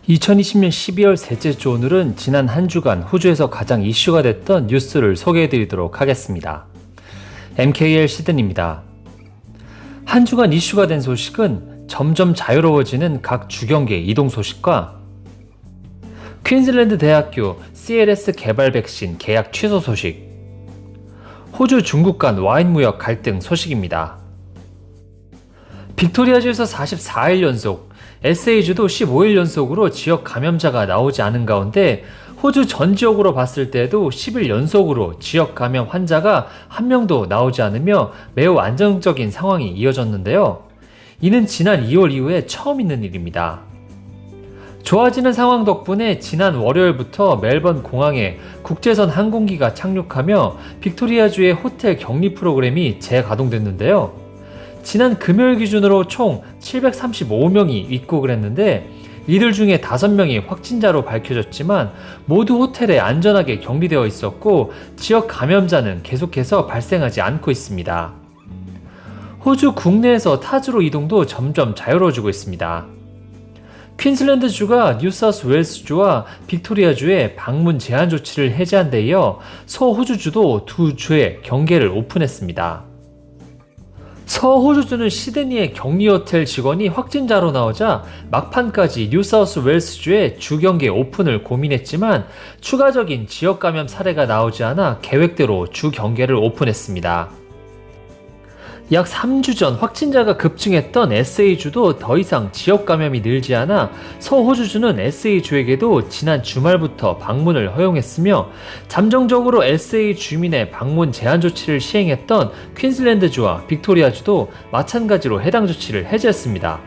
2020년 12월 셋째 주 오늘은 지난 한 주간 호주에서 가장 이슈가 됐던 뉴스를 소개해드리도록 하겠습니다. MKL 시드니입니다. 한 주간 이슈가 된 소식은 점점 자유로워지는 각 주경계 이동 소식과 퀸즐랜드 대학교 CLS 개발 백신 계약 취소 소식, 호주 중국 간 와인 무역 갈등 소식입니다. 빅토리아주에서 44일 연속, SA주도 15일 연속으로 지역 감염자가 나오지 않은 가운데 호주 전 지역으로 봤을 때도 10일 연속으로 지역 감염 환자가 한 명도 나오지 않으며 매우 안정적인 상황이 이어졌는데요. 이는 지난 2월 이후에 처음 있는 일입니다. 좋아지는 상황 덕분에 지난 월요일부터 멜번 공항에 국제선 항공기가 착륙하며 빅토리아주의 호텔 격리 프로그램이 재가동됐는데요. 지난 금요일 기준으로 총 735명이 입국을 했는데 이들 중에 5명이 확진자로 밝혀졌지만 모두 호텔에 안전하게 격리되어 있었고 지역 감염자는 계속해서 발생하지 않고 있습니다. 호주 국내에서 타주로 이동도 점점 자유로워지고 있습니다. 퀸즐랜드주가 뉴사우스웨일스주와 빅토리아주의 방문 제한 조치를 해제한 데 이어 서호주주도 두 주의 경계를 오픈했습니다. 서호주주는 시드니의 격리 호텔 직원이 확진자로 나오자 막판까지 뉴사우스웨일스주의 주경계 오픈을 고민했지만 추가적인 지역 감염 사례가 나오지 않아 계획대로 주경계를 오픈했습니다. 약 3주 전 확진자가 급증했던 SA주도 더 이상 지역 감염이 늘지 않아 서호주주는 SA주에게도 지난 주말부터 방문을 허용했으며 잠정적으로 SA 주민의 방문 제한 조치를 시행했던 퀸즐랜드주와 빅토리아주도 마찬가지로 해당 조치를 해제했습니다.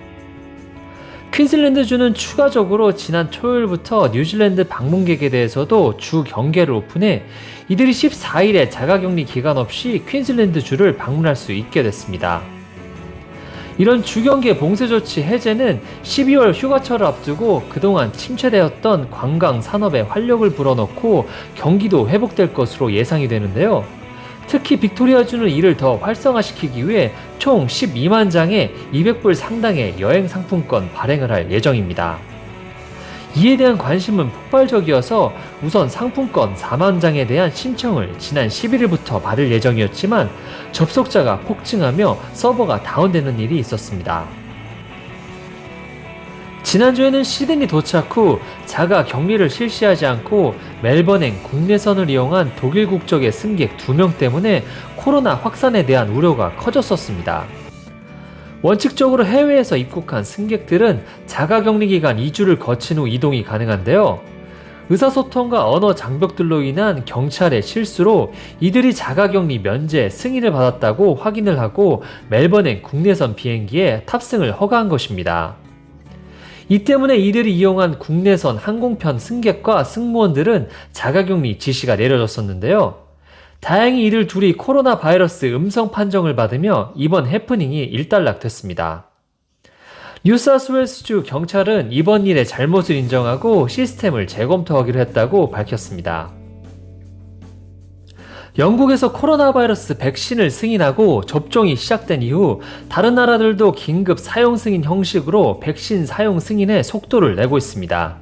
퀸즐랜드주는 추가적으로 지난 토요일부터 뉴질랜드 방문객에 대해서도 주 경계를 오픈해 이들이 14일의 자가격리 기간 없이 퀸즐랜드주를 방문할 수 있게 됐습니다. 이런 주경계 봉쇄 조치 해제는 12월 휴가철을 앞두고 그동안 침체되었던 관광 산업에 활력을 불어넣고 경기도 회복될 것으로 예상이 되는데요. 특히 빅토리아주는 이를 더 활성화시키기 위해 총 12만 장의 200불 상당의 여행 상품권 발행을 할 예정입니다. 이에 대한 관심은 폭발적이어서 우선 상품권 4만 장에 대한 신청을 지난 11일부터 받을 예정이었지만 접속자가 폭증하며 서버가 다운되는 일이 있었습니다. 지난주에는 시드니 도착 후 자가 격리를 실시하지 않고 멜번행 국내선을 이용한 독일 국적의 승객 2명 때문에 코로나 확산에 대한 우려가 커졌었습니다. 원칙적으로 해외에서 입국한 승객들은 자가격리 기간 2주를 거친 후 이동이 가능한데요. 의사소통과 언어 장벽들로 인한 경찰의 실수로 이들이 자가격리 면제 승인을 받았다고 확인을 하고 멜번행 국내선 비행기에 탑승을 허가한 것입니다. 이 때문에 이들이 이용한 국내선 항공편 승객과 승무원들은 자가격리 지시가 내려졌었는데요. 다행히 이들 둘이 코로나 바이러스 음성 판정을 받으며 이번 해프닝이 일단락됐습니다. 뉴사우스웨일스주 경찰은 이번 일의 잘못을 인정하고 시스템을 재검토하기로 했다고 밝혔습니다. 영국에서 코로나 바이러스 백신을 승인하고 접종이 시작된 이후 다른 나라들도 긴급 사용 승인 형식으로 백신 사용 승인에 속도를 내고 있습니다.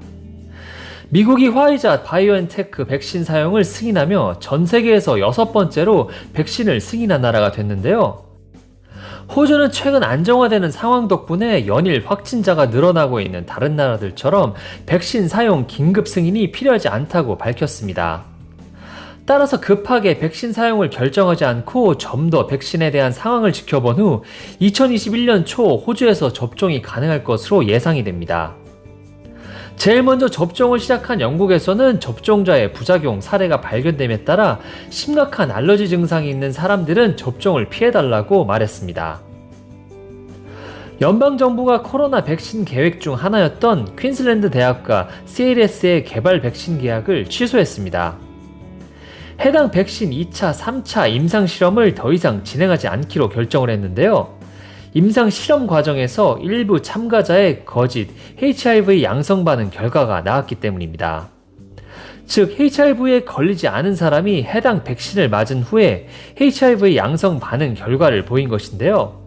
미국이 화이자 바이오엔테크 백신 사용을 승인하며 전 세계에서 6번째로 백신을 승인한 나라가 됐는데요. 호주는 최근 안정화되는 상황 덕분에 연일 확진자가 늘어나고 있는 다른 나라들처럼 백신 사용 긴급 승인이 필요하지 않다고 밝혔습니다. 따라서 급하게 백신 사용을 결정하지 않고 좀 더 백신에 대한 상황을 지켜본 후 2021년 초 호주에서 접종이 가능할 것으로 예상이 됩니다. 제일 먼저 접종을 시작한 영국에서는 접종자의 부작용 사례가 발견됨에 따라 심각한 알러지 증상이 있는 사람들은 접종을 피해달라고 말했습니다. 연방정부가 코로나 백신 계획 중 하나였던 퀸즐랜드 대학과 CLS의 개발 백신 계약을 취소했습니다. 해당 백신 2차, 3차 임상실험을 더 이상 진행하지 않기로 결정을 했는데요. 임상실험 과정에서 일부 참가자의 거짓 HIV 양성 반응 결과가 나왔기 때문입니다. 즉 HIV에 걸리지 않은 사람이 해당 백신을 맞은 후에 HIV 양성 반응 결과를 보인 것인데요.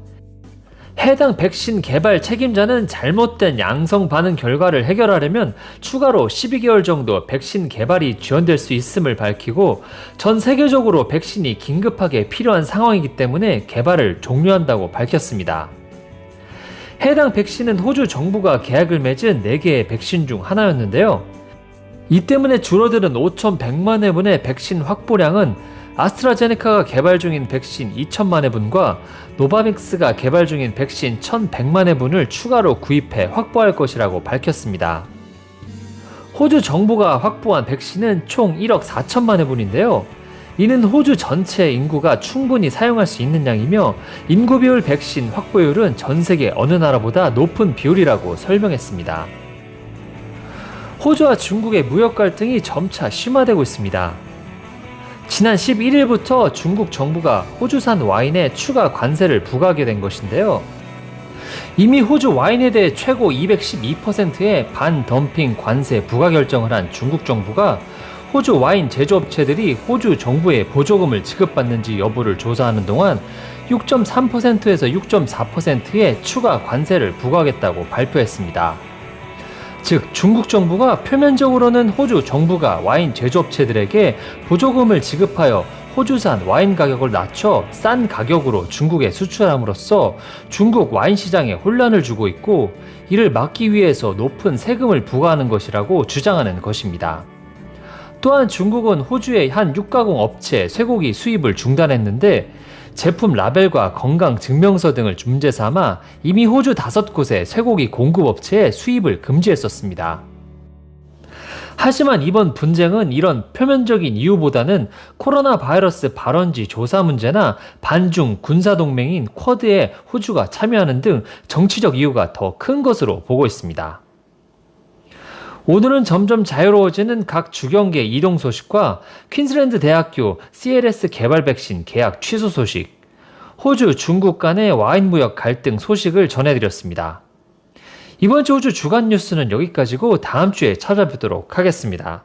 해당 백신 개발 책임자는 잘못된 양성 반응 결과를 해결하려면 추가로 12개월 정도 백신 개발이 지연될 수 있음을 밝히고, 전 세계적으로 백신이 긴급하게 필요한 상황이기 때문에 개발을 종료한다고 밝혔습니다. 해당 백신은 호주 정부가 계약을 맺은 4개의 백신 중 하나였는데요. 이 때문에 줄어드는 5,100만 회분의 백신 확보량은 아스트라제네카가 개발 중인 백신 2천만 회분과 노바백스가 개발 중인 백신 1,100만 회분을 추가로 구입해 확보할 것이라고 밝혔습니다. 호주 정부가 확보한 백신은 총 1억 4천만 회분인데요. 이는 호주 전체 인구가 충분히 사용할 수 있는 양이며, 인구 비율 백신 확보율은 전 세계 어느 나라보다 높은 비율이라고 설명했습니다. 호주와 중국의 무역 갈등이 점차 심화되고 있습니다. 지난 11일부터 중국 정부가 호주산 와인에 추가 관세를 부과하게 된 것인데요. 이미 호주 와인에 대해 최고 212%의 반덤핑 관세 부과 결정을 한 중국 정부가 호주 와인 제조업체들이 호주 정부의 보조금을 지급받는지 여부를 조사하는 동안 6.3%에서 6.4%의 추가 관세를 부과하겠다고 발표했습니다. 즉, 중국 정부가 표면적으로는 호주 정부가 와인 제조업체들에게 보조금을 지급하여 호주산 와인 가격을 낮춰 싼 가격으로 중국에 수출함으로써 중국 와인 시장에 혼란을 주고 있고, 이를 막기 위해서 높은 세금을 부과하는 것이라고 주장하는 것입니다. 또한 중국은 호주의 한 육가공 업체 쇠고기 수입을 중단했는데, 제품 라벨과 건강 증명서 등을 문제 삼아 이미 호주 5곳의 쇠고기 공급업체에 수입을 금지했었습니다. 하지만 이번 분쟁은 이런 표면적인 이유보다는 코로나 바이러스 발원지 조사 문제나 반중 군사동맹인 쿼드에 호주가 참여하는 등 정치적 이유가 더 큰 것으로 보고 있습니다. 오늘은 점점 자유로워지는 각 주경계 이동 소식과 퀸즐랜드 대학교 CLS 개발 백신 계약 취소 소식, 호주, 중국 간의 와인 무역 갈등 소식을 전해드렸습니다. 이번 주 호주 주간 뉴스는 여기까지고 다음 주에 찾아뵙도록 하겠습니다.